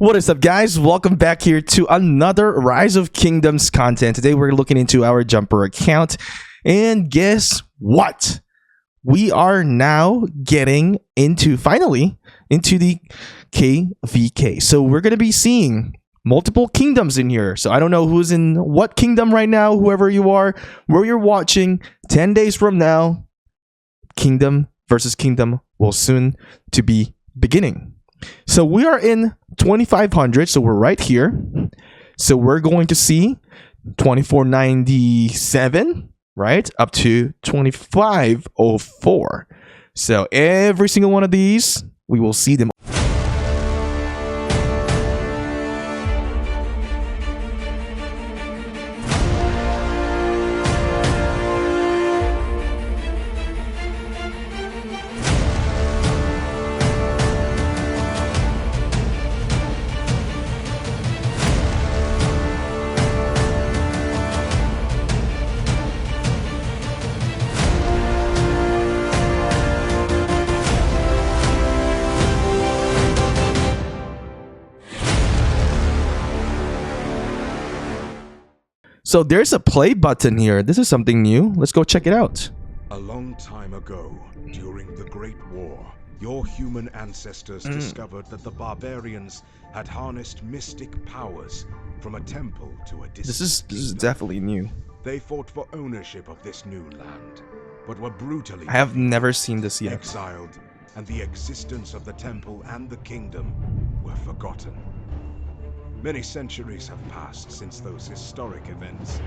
What is up, guys? Welcome back here to another Rise of Kingdoms content. Today we're looking into our jumper account, and guess what? We are now getting finally into the KvK. So we're going to be seeing multiple kingdoms in here. So I don't know who's in what kingdom right now, whoever you are, where you're watching. 10 days from now, kingdom versus kingdom will soon to be beginning. So we are in 2500, so we're right here. So we're going to see 2497, right, up to 2504. So every single one of these, we will see them. So there's a play button here. This is something new. Let's go check it out. A long time ago, during the Great War, your human ancestors discovered that the barbarians had harnessed mystic powers from a temple to a distant This is definitely new. They fought for ownership of this new land, but were brutally I have never seen this yet. exiled, and the existence of the temple and the kingdom were forgotten. Many centuries have passed since those historic events,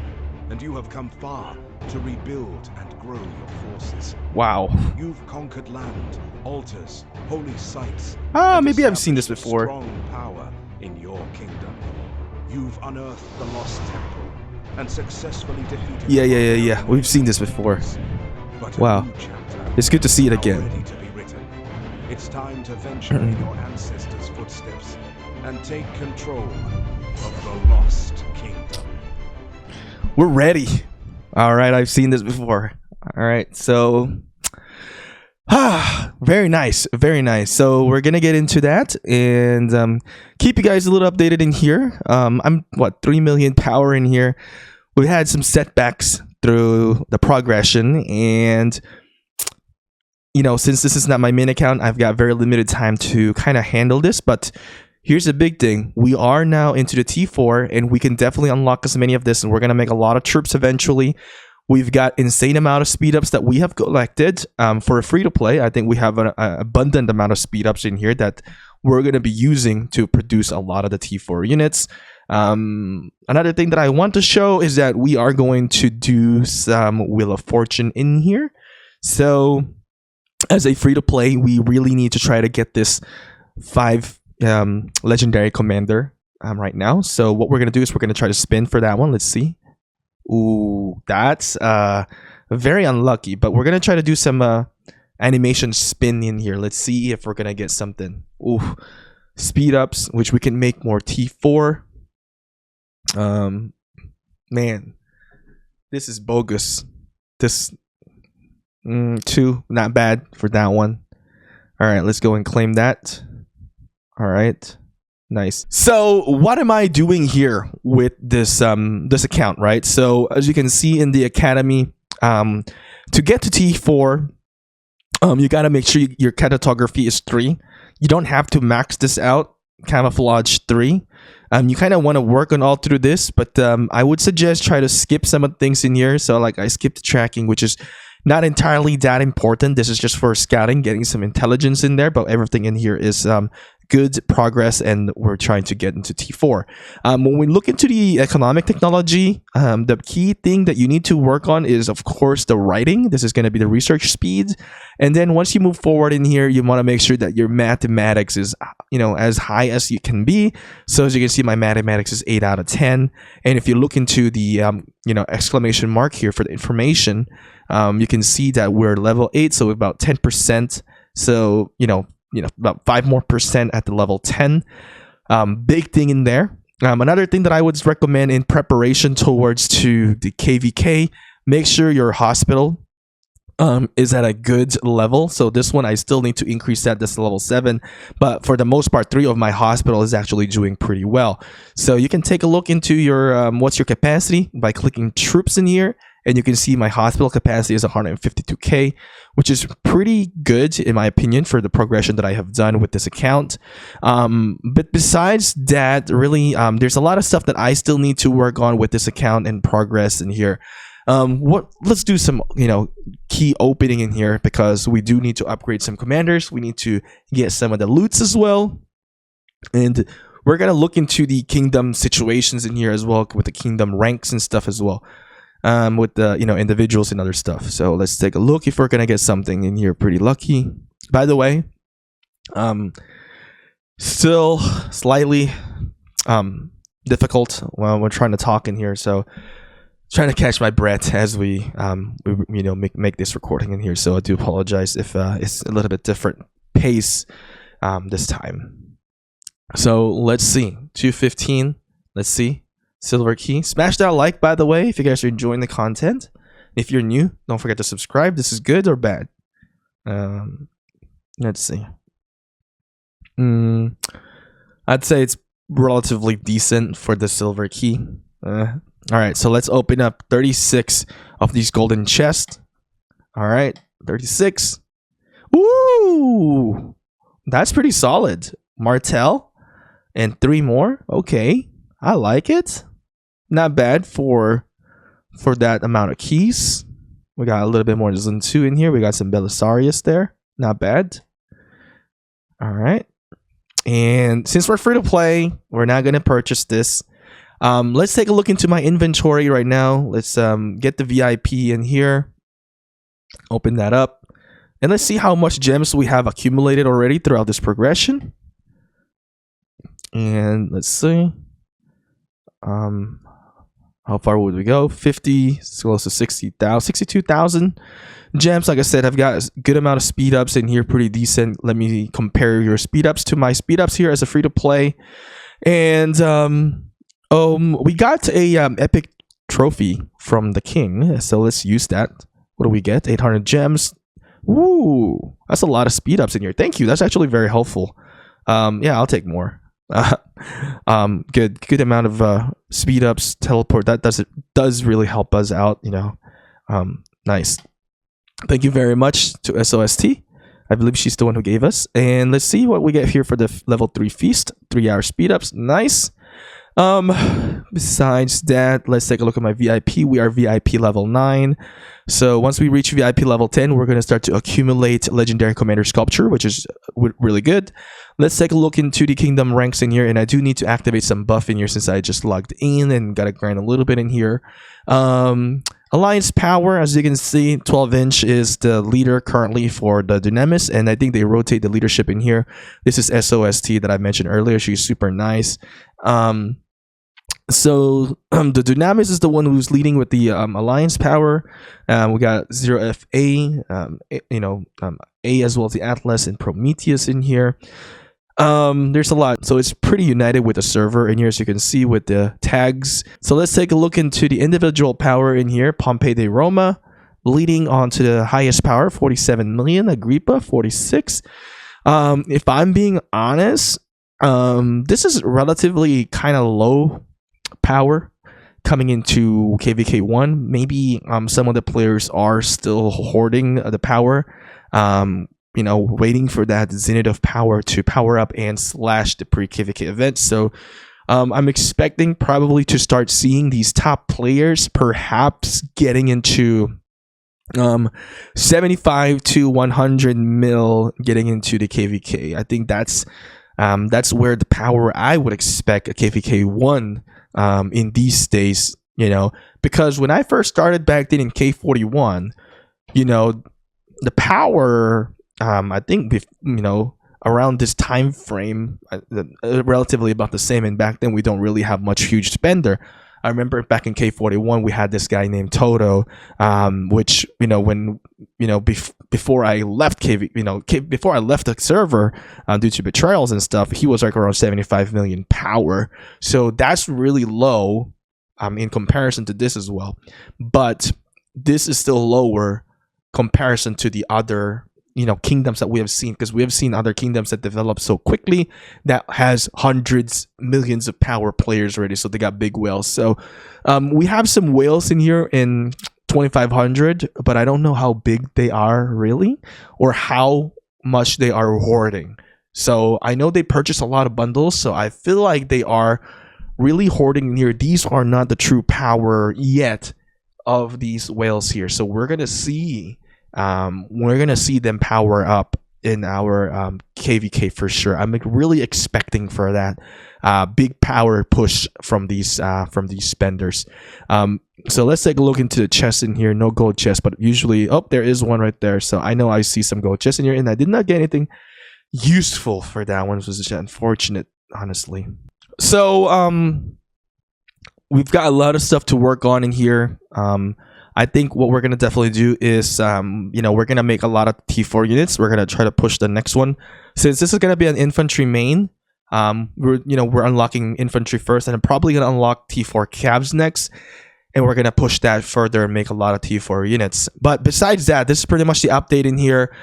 and you have come far to rebuild and grow your forces. Wow. You've conquered land, altars, holy sites. Maybe I've seen this before. Strong power in your kingdom. You've unearthed the lost temple and successfully defeated. Yeah. We've seen this before. But Wow. a new chapter It's good to see it now again. ready to be written. It's time to venture in your ancestors' footsteps and take control of the lost kingdom. We're ready. All right, I've seen this before. All right, so very nice, very nice. So we're gonna get into that and keep you guys a little updated in here. I'm 3 million power in here. We had some setbacks through the progression, and you know, since this is not my main account, I've got very limited time to kind of handle this. But here's the big thing. We are now into the T4, and we can definitely unlock as many of this, and we're going to make a lot of troops eventually. We've got insane amount of speed ups that we have collected for a free-to-play. I think we have an abundant amount of speed ups in here that we're going to be using to produce a lot of the T4 units. Another thing that I want to show is that we are going to do some Wheel of Fortune in here. So as a free-to-play, we really need to try to get this 5 legendary commander right now. So what we're gonna do is we're gonna try to spin for that one. Let's see. Ooh, that's very unlucky, but we're gonna try to do some animation spin in here. Let's see if we're gonna get something. Ooh, speed ups, which we can make more T4. Man, this is bogus. This 2, not bad for that one. All right, let's go and claim that. All right, nice. So what am I doing here with this this account, right? So as you can see in the academy, to get to T4, you got to make sure your cartography is 3. You don't have to max this out. Camouflage 3. You kind of want to work on all through this, but I would suggest try to skip some of the things in here. So like I skipped tracking, which is not entirely that important. This is just for scouting, getting some intelligence in there, but everything in here is good progress, and we're trying to get into T4. When we look into the economic technology, the key thing that you need to work on is, of course, the writing. This is going to be the research speed. And then once you move forward in here, you want to make sure that your mathematics is, you know, as high as you can be. So as you can see, my mathematics is 8 out of 10. And if you look into the, you know, exclamation mark here for the information, you can see that we're level 8, so about 10%. So, you know, about 5% more at the level 10. Big thing in there. Another thing that I would recommend in preparation towards to the KvK, make sure your hospital is at a good level. So this one I still need to increase that. This is level 7, but for the most part 3 of my hospital is actually doing pretty well. So you can take a look into your what's your capacity by clicking troops in here, and you can see my hospital capacity is 152k, which is pretty good in my opinion for the progression that I have done with this account. But besides that, really there's a lot of stuff that I still need to work on with this account and progress in here. Let's do some key opening in here, because we do need to upgrade some commanders. We need to get some of the loots as well, and we're gonna look into the kingdom situations in here as well, with the kingdom ranks and stuff as well, with the individuals and other stuff. So let's take a look if we're gonna get something in here pretty lucky. By the way, still slightly difficult while we're trying to talk in here, so trying to catch my breath as we make this recording in here. So I do apologize if it's a little bit different pace this time. So let's see, 215. Let's see, silver key. Smash that like, by the way, if you guys are enjoying the content. If you're new, don't forget to subscribe. This is good or bad? Let's see. I'd say it's relatively decent for the silver key. All right, so let's open up 36 of these golden chests. All right, 36. Ooh, that's pretty solid. Martel and 3 more. Okay, I like it. Not bad for that amount of keys. We got a little bit more Zone 2 in here. We got some Belisarius there. Not bad. All right, and since we're free to play, we're not going to purchase this. Let's take a look into my inventory right now. Let's get the VIP in here. Open that up. And let's see how much gems we have accumulated already throughout this progression. And let's see. How far would we go? 50, close to 60,000, 62,000 gems. Like I said, I've got a good amount of speed ups in here, pretty decent. Let me compare your speed ups to my speed ups here as a free to play. And we got a epic trophy from the king, so let's use that. What do we get? 800 gems. Woo, that's a lot of speed ups in here. Thank you. That's actually very helpful. Yeah, I'll take more. Good amount of speed ups, teleport. That does really help us out. Nice. Thank you very much to SOST. I believe she's the one who gave us. And let's see what we get here for the level 3 feast. 3-hour speed ups. Nice. Besides that, let's take a look at my VIP. We are VIP level 9. So once we reach VIP level 10, we're going to start to accumulate legendary commander sculpture, which is really good. Let's take a look into the kingdom ranks in here, and I do need to activate some buff in here since I just logged in and got to grind a little bit in here. Alliance power, as you can see, 12-inch is the leader currently for the Dynamis, and I think they rotate the leadership in here. This is SOST that I mentioned earlier. She's super nice. So the Dynamis is the one who's leading with the alliance power. We got 0FA, A as well as the Atlas and Prometheus in here. There's a lot, so it's pretty united with the server in here, as you can see with the tags. So let's take a look into the individual power in here. Pompey de Roma leading on to the highest power, 47 million. Agrippa, 46. If I'm being honest, this is relatively kind of low power coming into KvK 1. Maybe some of the players are still hoarding the power, waiting for that zenith of power to power up and slash the pre-KvK event. So I'm expecting probably to start seeing these top players perhaps getting into 75 to 100 mil getting into the KvK. I think that's where the power I would expect a KvK 1 in these days, because when I first started back then in K41, the power, I think, around this time frame, relatively about the same. And back then we don't really have much huge spender. I remember back in K41 we had this guy named Toto, which before I left before I left the server due to betrayals and stuff, he was like around 75 million power. So that's really low in comparison to this as well. But this is still lower comparison to the other kingdoms that we have seen, because we have seen other kingdoms that develop so quickly that has hundreds, millions of power players already, so they got big whales. So we have some whales in here in 2500, but I don't know how big they are really, or how much they are hoarding. So I know they purchase a lot of bundles, so I feel like they are really hoarding here. These are not the true power yet of these whales here, so we're gonna see them power up in our KvK for sure. I'm really expecting for that big power push from these spenders. So let's take a look into the chest in here. No gold chest, but usually, oh, there is one right there. So I know I see some gold chest in here, and I did not get anything useful for that one, which was just unfortunate, honestly. So we've got a lot of stuff to work on in here. I think what we're gonna definitely do is, we're gonna make a lot of T4 units. We're gonna try to push the next one, since this is gonna be an infantry main. We're unlocking infantry first, and I'm probably gonna unlock T4 cabs next, and we're gonna push that further and make a lot of T4 units. But besides that, this is pretty much the update in here.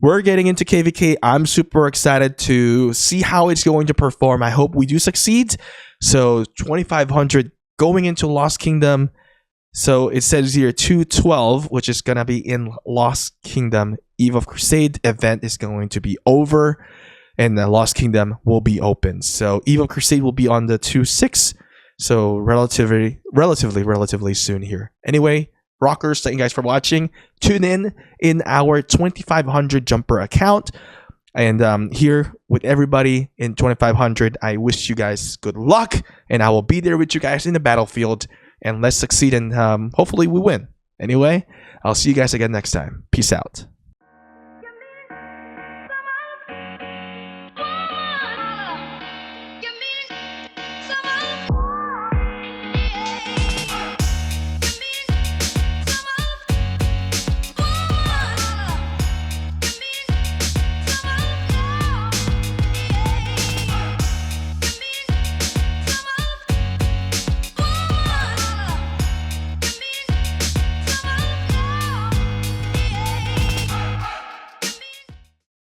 We're getting into KvK. I'm super excited to see how it's going to perform. I hope we do succeed. So 2500 going into Lost Kingdom. So it says here 212, which is going to be in Lost Kingdom. Eve of Crusade event is going to be over, and the Lost Kingdom will be open. So Eve of Crusade will be on the 2/6. So relatively soon here. Anyway, rockers, thank you guys for watching. Tune in our 2500 jumper account. And here with everybody in 2500, I wish you guys good luck, and I will be there with you guys in the battlefield. And let's succeed, and hopefully we win. Anyway, I'll see you guys again next time. Peace out.